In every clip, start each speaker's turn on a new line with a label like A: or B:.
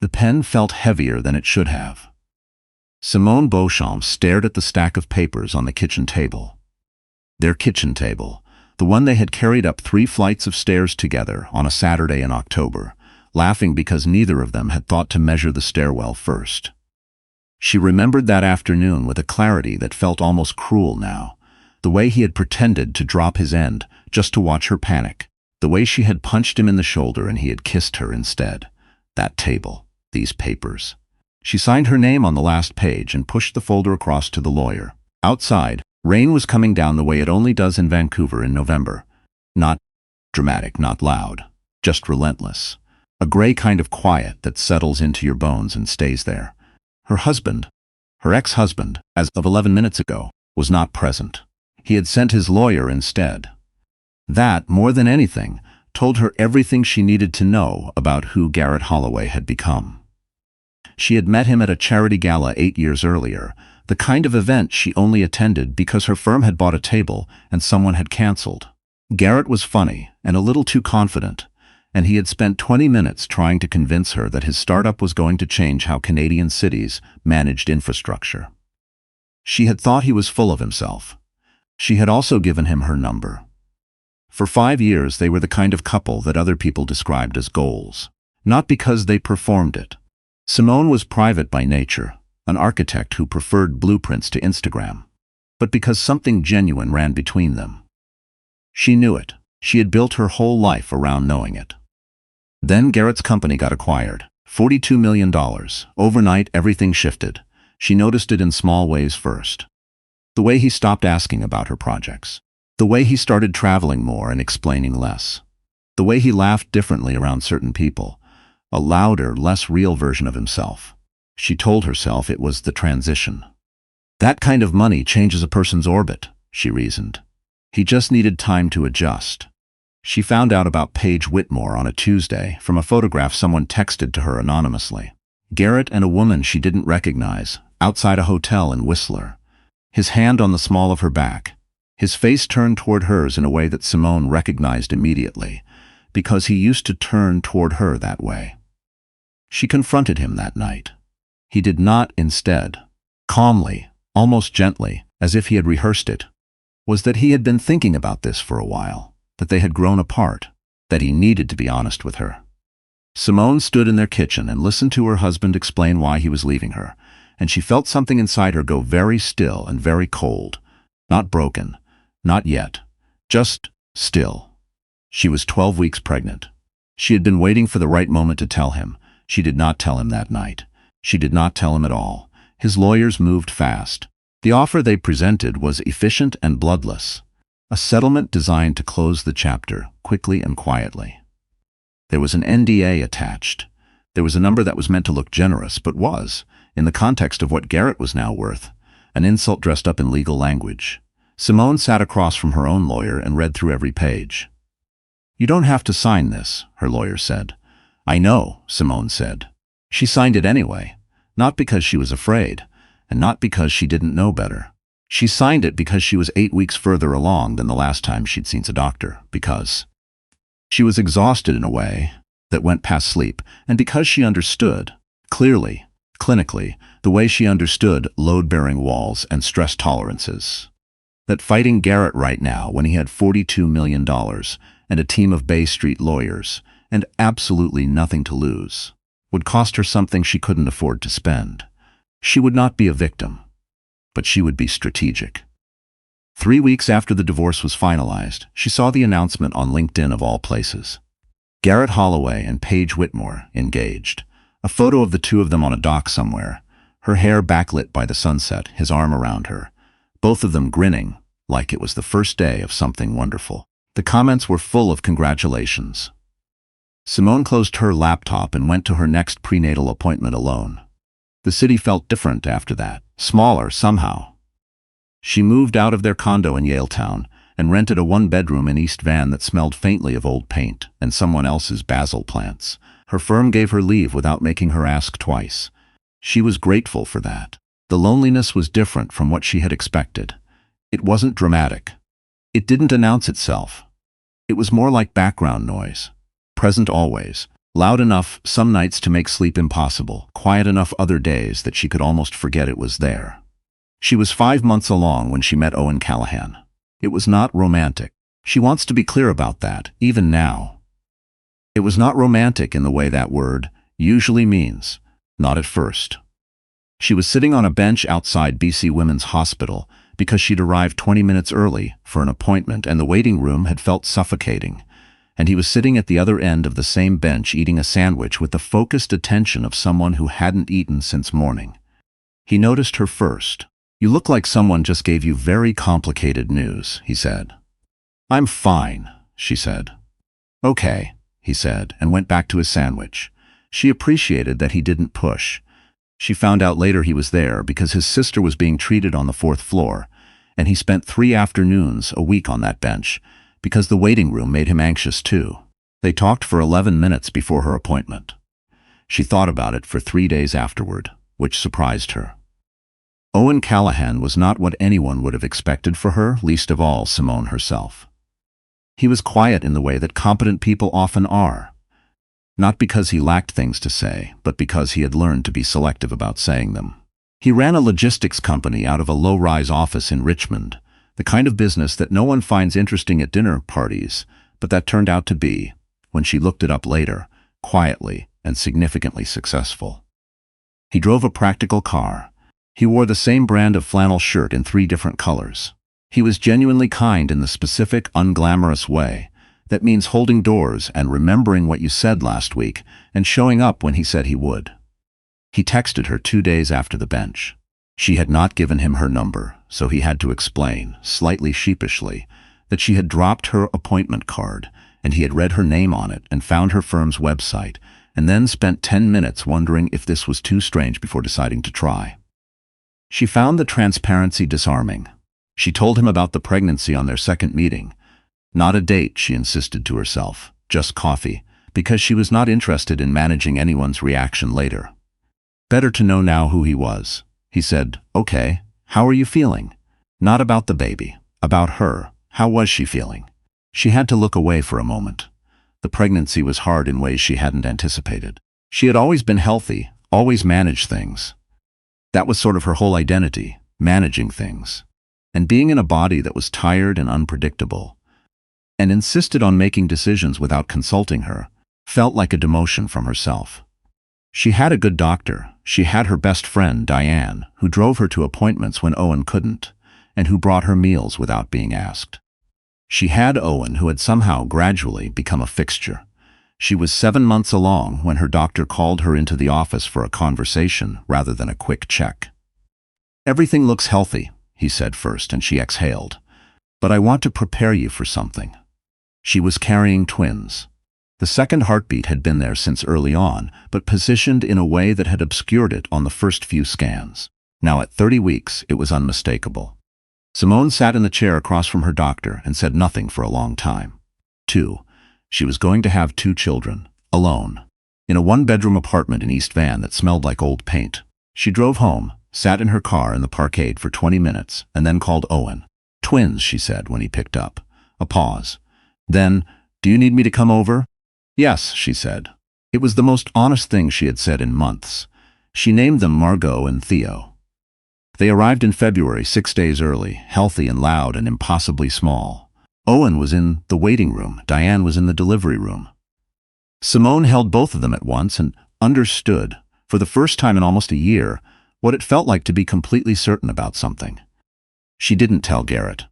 A: The pen felt heavier than it should have. Simone Beauchamp stared at the stack of papers on the kitchen table. Their kitchen table, the one they had carried up 3 flights of stairs together on a Saturday in October, laughing because neither of them had thought to measure the stairwell first. She remembered that afternoon with a clarity that felt almost cruel now, the way he had pretended to drop his end just to watch her panic, the way she had punched him in the shoulder and he had kissed her instead. That table, these papers. She signed her name on the last page and pushed the folder across to the lawyer. Outside, rain was coming down the way it only does in Vancouver in November. Not dramatic, not loud, just relentless. A gray kind of quiet that settles into your bones and stays there. Her husband, her ex-husband, as of 11 minutes ago, was not present. He had sent his lawyer instead. That, more than anything, told her everything she needed to know about who Garrett Holloway had become. She had met him at a charity gala 8 years earlier, the kind of event she only attended because her firm had bought a table and someone had canceled. Garrett was funny and a little too confident, and he had spent 20 minutes trying to convince her that his startup was going to change how Canadian cities managed infrastructure. She had thought he was full of himself. She had also given him her number. For 5 years they were the kind of couple that other people described as goals, not because they performed it. Simone was private by nature, an architect who preferred blueprints to Instagram, but because something genuine ran between them. She knew it. She had built her whole life around knowing it. Then Garrett's company got acquired. $42 million. Overnight, everything shifted. She noticed it in small ways first. The way he stopped asking about her projects. The way he started traveling more and explaining less. The way he laughed differently around certain people. A louder, less real version of himself. She told herself it was the transition. That kind of money changes a person's orbit, she reasoned. He just needed time to adjust. She found out about Paige Whitmore on a Tuesday from a photograph someone texted to her anonymously. Garrett and a woman she didn't recognize, outside a hotel in Whistler. His hand on the small of her back. His face turned toward hers in a way that Simone recognized immediately, because he used to turn toward her that way. She confronted him that night. He did not, instead, calmly, almost gently, as if he had rehearsed it, was that he had been thinking about this for a while, that they had grown apart, that he needed to be honest with her. Simone stood in their kitchen and listened to her husband explain why he was leaving her, and she felt something inside her go very still and very cold, not broken, not yet, just still. She was 12 weeks pregnant. She had been waiting for the right moment to tell him. She did not tell him that night. She did not tell him at all. His lawyers moved fast. The offer they presented was efficient and bloodless. A settlement designed to close the chapter quickly and quietly. There was an NDA attached. There was a number that was meant to look generous, but was, in the context of what Garrett was now worth, an insult dressed up in legal language. Simone sat across from her own lawyer and read through every page. "You don't have to sign this," her lawyer said. "I know," Simone said. She signed it anyway, not because she was afraid, and not because she didn't know better. She signed it because she was 8 weeks further along than the last time she'd seen a doctor, because she was exhausted in a way that went past sleep, and because she understood, clearly, clinically, the way she understood load-bearing walls and stress tolerances. That fighting Garrett right now, when he had $42 million and a team of Bay Street lawyers, and absolutely nothing to lose, would cost her something she couldn't afford to spend. She would not be a victim, but she would be strategic. 3 weeks after the divorce was finalized, she saw the announcement on LinkedIn of all places. Garrett Holloway and Paige Whitmore engaged. A photo of the two of them on a dock somewhere, her hair backlit by the sunset, his arm around her, both of them grinning like it was the first day of something wonderful. The comments were full of congratulations. Simone closed her laptop and went to her next prenatal appointment alone. The city felt different after that, smaller somehow. She moved out of their condo in Yaletown and rented a 1-bedroom in East Van that smelled faintly of old paint and someone else's basil plants. Her firm gave her leave without making her ask twice. She was grateful for that. The loneliness was different from what she had expected. It wasn't dramatic. It didn't announce itself. It was more like background noise, present always, Loud enough some nights to make sleep impossible, quiet enough other days that she could almost forget it was there. She was 5 months along when she met Owen Callahan. It was not romantic. She wants to be clear about that, even now. It was not romantic in the way that word usually means, not at first. She was sitting on a bench outside BC Women's Hospital because she'd arrived 20 minutes early for an appointment and the waiting room had felt suffocating. And he was sitting at the other end of the same bench eating a sandwich with the focused attention of someone who hadn't eaten since morning. He noticed her first. "You look like someone just gave you very complicated news," he said. "I'm fine," she said. "Okay," he said, and went back to his sandwich. She appreciated that he didn't push. She found out later he was there because his sister was being treated on the 4th floor, and he spent 3 afternoons a week on that bench, because the waiting room made him anxious too. They talked for 11 minutes before her appointment. She thought about it for 3 days afterward, which surprised her. Owen Callahan was not what anyone would have expected for her, least of all Simone herself. He was quiet in the way that competent people often are. Not because he lacked things to say, but because he had learned to be selective about saying them. He ran a logistics company out of a low-rise office in Richmond, the kind of business that no one finds interesting at dinner parties, but that turned out to be, when she looked it up later, quietly and significantly successful. He drove a practical car. He wore the same brand of flannel shirt in 3 different colors. He was genuinely kind in the specific, unglamorous way that means holding doors and remembering what you said last week and showing up when he said he would. He texted her 2 days after the bench. She had not given him her number, so he had to explain, slightly sheepishly, that she had dropped her appointment card and he had read her name on it and found her firm's website, and then spent 10 minutes wondering if this was too strange before deciding to try. She found the transparency disarming. She told him about the pregnancy on their second meeting. Not a date, she insisted to herself, just coffee, because she was not interested in managing anyone's reaction later. Better to know now who he was. He said, "Okay, how are you feeling?" Not about the baby, about her. How was she feeling? She had to look away for a moment. The pregnancy was hard in ways she hadn't anticipated. She had always been healthy, always managed things. That was sort of her whole identity, managing things. And being in a body that was tired and unpredictable, and insisted on making decisions without consulting her, felt like a demotion from herself. She had a good doctor. She had her best friend, Diane, who drove her to appointments when Owen couldn't, and who brought her meals without being asked. She had Owen, who had somehow gradually become a fixture. She was 7 months along when her doctor called her into the office for a conversation rather than a quick check. "Everything looks healthy," he said first, and she exhaled. "But I want to prepare you for something." She was carrying twins. The second heartbeat had been there since early on, but positioned in a way that had obscured it on the first few scans. Now at 30 weeks, it was unmistakable. Simone sat in the chair across from her doctor and said nothing for a long time. 2. She was going to have 2 children, alone, in a 1-bedroom apartment in East Van that smelled like old paint. She drove home, sat in her car in the parkade for 20 minutes, and then called Owen. "Twins," she said when he picked up. A pause. Then, "Do you need me to come over?" "Yes," she said. It was the most honest thing she had said in months. She named them Margot and Theo. They arrived in February, 6 days early, healthy and loud and impossibly small. Owen was in the waiting room. Diane was in the delivery room. Simone held both of them at once and understood, for the first time in almost a year, what it felt like to be completely certain about something. She didn't tell Garrett.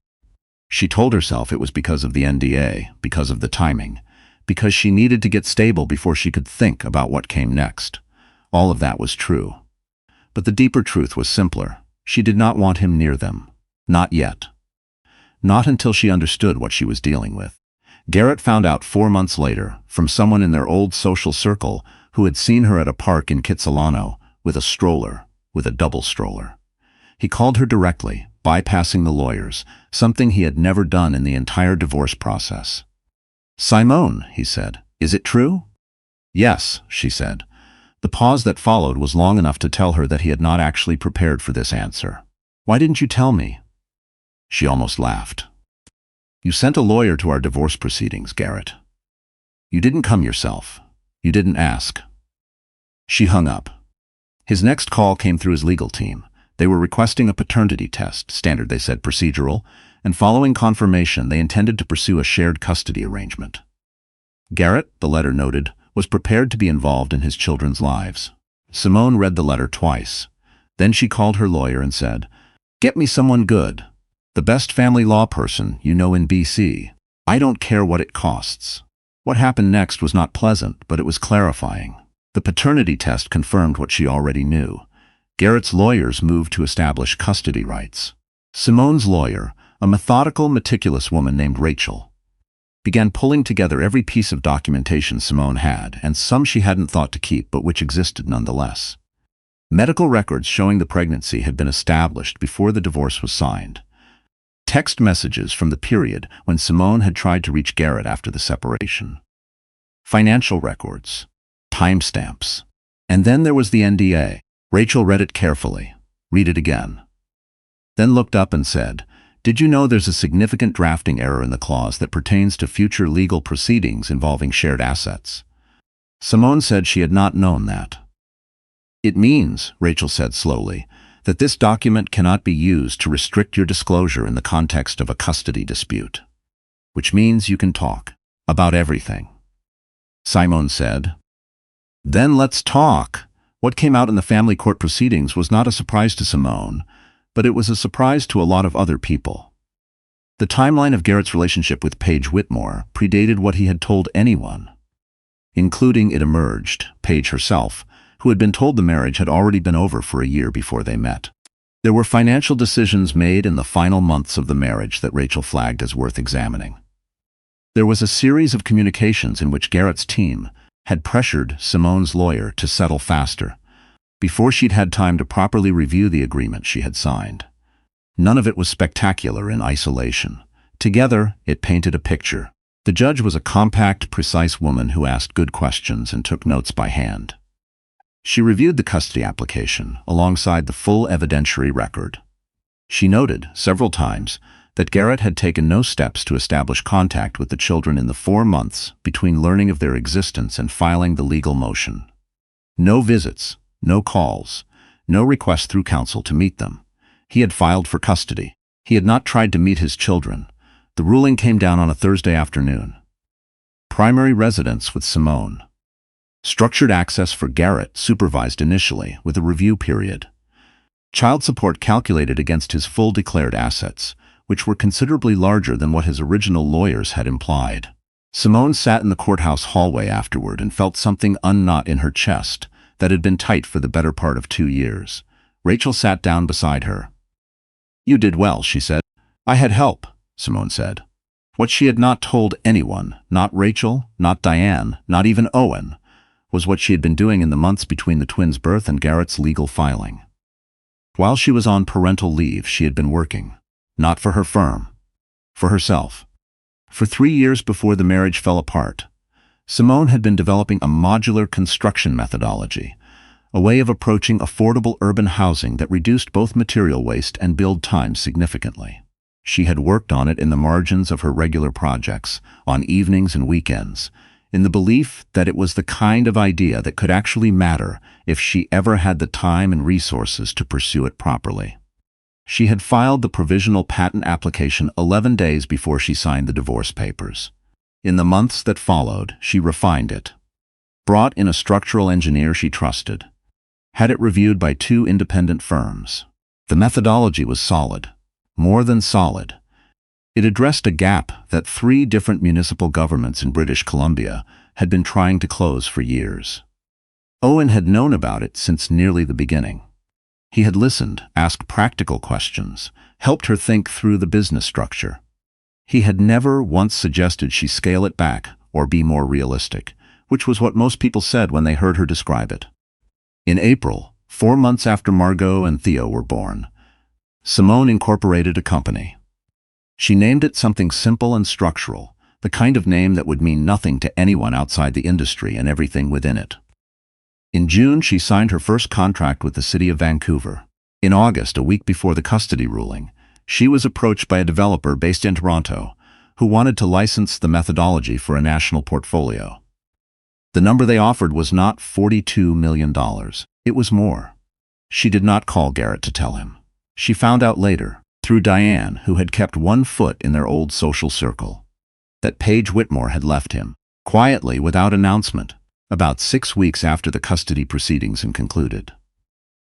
A: She told herself it was because of the NDA, because of the timing, because she needed to get stable before she could think about what came next. All of that was true. But the deeper truth was simpler. She did not want him near them. Not yet. Not until she understood what she was dealing with. Garrett found out 4 months later from someone in their old social circle who had seen her at a park in Kitsilano with a stroller, with a double stroller. He called her directly, bypassing the lawyers, something he had never done in the entire divorce process. "Simone," he said, "is it true?" "Yes," she said. The pause that followed was long enough to tell her that he had not actually prepared for this answer. "Why didn't you tell me?" She almost laughed. "You sent a lawyer to our divorce proceedings, Garrett. You didn't come yourself. You didn't ask." She hung up. His next call came through his legal team. They were requesting a paternity test, standard they said, procedural, and following confirmation they intended to pursue a shared custody arrangement. Garrett, the letter noted, was prepared to be involved in his children's lives. Simone read the letter twice. Then she called her lawyer and said, "Get me someone good. The best family law person you know in BC. I don't care what it costs." What happened next was not pleasant, but it was clarifying. The paternity test confirmed what she already knew. Garrett's lawyers moved to establish custody rights. Simone's lawyer, a methodical, meticulous woman named Rachel, began pulling together every piece of documentation Simone had, and some she hadn't thought to keep but which existed nonetheless. Medical records showing the pregnancy had been established before the divorce was signed. Text messages from the period when Simone had tried to reach Garrett after the separation. Financial records. Timestamps. And then there was the NDA. Rachel read it carefully. "Read it again." Then looked up and said, "Did you know there's a significant drafting error in the clause that pertains to future legal proceedings involving shared assets?" Simone said she had not known that. "It means," Rachel said slowly, "that this document cannot be used to restrict your disclosure in the context of a custody dispute. Which means you can talk about everything." Simone said, "Then let's talk." What came out in the family court proceedings was not a surprise to Simone, but it was a surprise to a lot of other people. The timeline of Garrett's relationship with Paige Whitmore predated what he had told anyone. Including, it emerged, Paige herself, who had been told the marriage had already been over for a year before they met. There were financial decisions made in the final months of the marriage that Rachel flagged as worth examining. There was a series of communications in which Garrett's team had pressured Simone's lawyer to settle faster, before she'd had time to properly review the agreement she had signed. None of it was spectacular in isolation. Together, it painted a picture. The judge was a compact, precise woman who asked good questions and took notes by hand. She reviewed the custody application alongside the full evidentiary record. She noted, several times, that Garrett had taken no steps to establish contact with the children in the 4 months between learning of their existence and filing the legal motion. No visits, no calls, no request through counsel to meet them. He had filed for custody. He had not tried to meet his children. The ruling came down on a Thursday afternoon. Primary residence with Simone. Structured access for Garrett, supervised initially, with a review period. Child support calculated against his full declared assets, which were considerably larger than what his original lawyers had implied. Simone sat in the courthouse hallway afterward and felt something unknot in her chest that had been tight for the better part of 2 years. Rachel sat down beside her. "You did well," she said. "I had help," Simone said. What she had not told anyone, not Rachel, not Diane, not even Owen, was what she had been doing in the months between the twins' birth and Garrett's legal filing. While she was on parental leave, she had been working. Not for her firm. For herself. For 3 years before the marriage fell apart, Simone had been developing a modular construction methodology, a way of approaching affordable urban housing that reduced both material waste and build time significantly. She had worked on it in the margins of her regular projects, on evenings and weekends, in the belief that it was the kind of idea that could actually matter if she ever had the time and resources to pursue it properly. She had filed the provisional patent application 11 days before she signed the divorce papers. In the months that followed, she refined it. Brought in a structural engineer she trusted. Had it reviewed by 2 independent firms. The methodology was solid. More than solid. It addressed a gap that 3 different municipal governments in British Columbia had been trying to close for years. Owen had known about it since nearly the beginning. He had listened, asked practical questions, helped her think through the business structure. He had never once suggested she scale it back or be more realistic, which was what most people said when they heard her describe it. In April, 4 months after Margot and Theo were born, Simone incorporated a company. She named it something simple and structural, the kind of name that would mean nothing to anyone outside the industry and everything within it. In June, she signed her first contract with the city of Vancouver. In August, a week before the custody ruling, she was approached by a developer based in Toronto who wanted to license the methodology for a national portfolio. The number they offered was not $42 million. It was more. She did not call Garrett to tell him. She found out later, through Diane, who had kept one foot in their old social circle, that Paige Whitmore had left him, quietly, without announcement, about 6 weeks after the custody proceedings had concluded.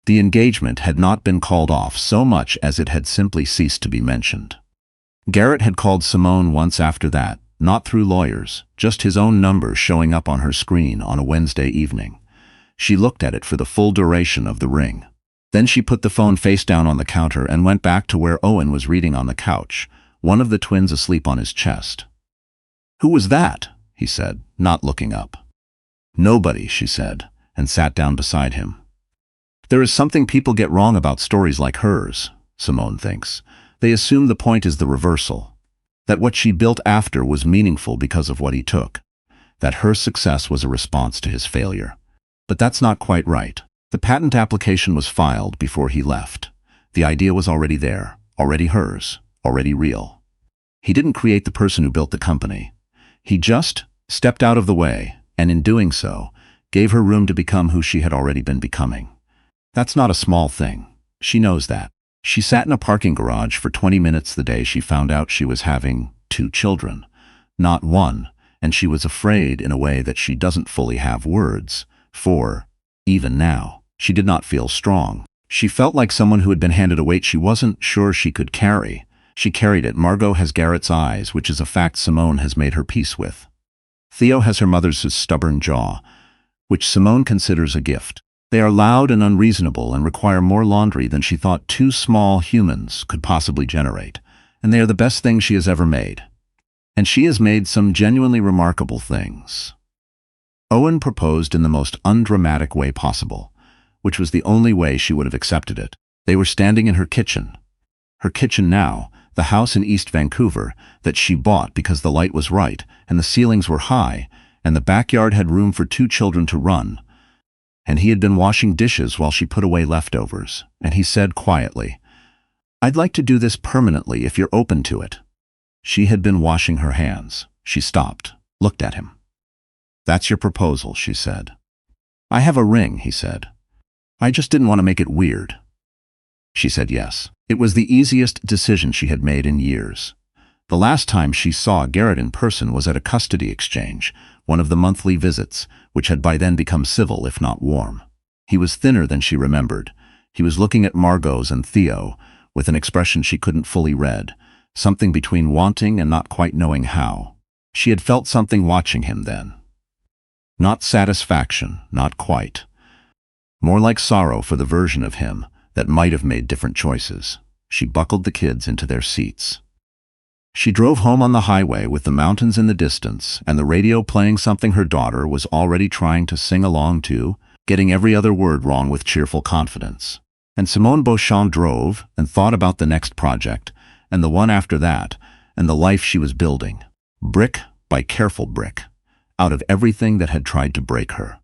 A: The engagement had not been called off so much as it had simply ceased to be mentioned. Garrett had called Simone once after that, not through lawyers, just his own number showing up on her screen on a Wednesday evening. She looked at it for the full duration of the ring. Then she put the phone face down on the counter and went back to where Owen was reading on the couch, one of the twins asleep on his chest. "Who was that?" he said, not looking up. "Nobody," she said, and sat down beside him. There is something people get wrong about stories like hers, Simone thinks. They assume the point is the reversal, that what she built after was meaningful because of what he took, that her success was a response to his failure. But that's not quite right. The patent application was filed before he left. The idea was already there, already hers, already real. He didn't create the person who built the company. He just stepped out of the way, and in doing so, gave her room to become who she had already been becoming. That's not a small thing. She knows that. She sat in a parking garage for 20 minutes the day she found out she was having 2 children, not one, and she was afraid in a way that she doesn't fully have words for. Even now, she did not feel strong. She felt like someone who had been handed a weight she wasn't sure she could carry. She carried it. Margot has Garrett's eyes, which is a fact Simone has made her peace with. Theo has her mother's stubborn jaw, which Simone considers a gift. They are loud and unreasonable and require more laundry than she thought 2 small humans could possibly generate, and they are the best things she has ever made. And she has made some genuinely remarkable things. Owen proposed in the most undramatic way possible, which was the only way she would have accepted it. They were standing in her kitchen. Her kitchen now, the house in East Vancouver that she bought because the light was right and the ceilings were high and the backyard had room for 2 children to run. And he had been washing dishes while she put away leftovers, and he said quietly, "I'd like to do this permanently if you're open to it." She had been washing her hands. She stopped, looked at him. "That's your proposal," she said. "I have a ring," he said. "I just didn't want to make it weird." She said yes. It was the easiest decision she had made in years. The last time she saw Garrett in person was at a custody exchange, one of the monthly visits, which had by then become civil if not warm. He was thinner than she remembered. He was looking at Margot's and Theo with an expression she couldn't fully read, something between wanting and not quite knowing how. She had felt something watching him then. Not satisfaction, not quite. More like sorrow for the version of him that might have made different choices. She buckled the kids into their seats. She drove home on the highway with the mountains in the distance and the radio playing something her daughter was already trying to sing along to, getting every other word wrong with cheerful confidence. And Simone Beauchamp drove and thought about the next project, and the one after that, and the life she was building, brick by careful brick, out of everything that had tried to break her.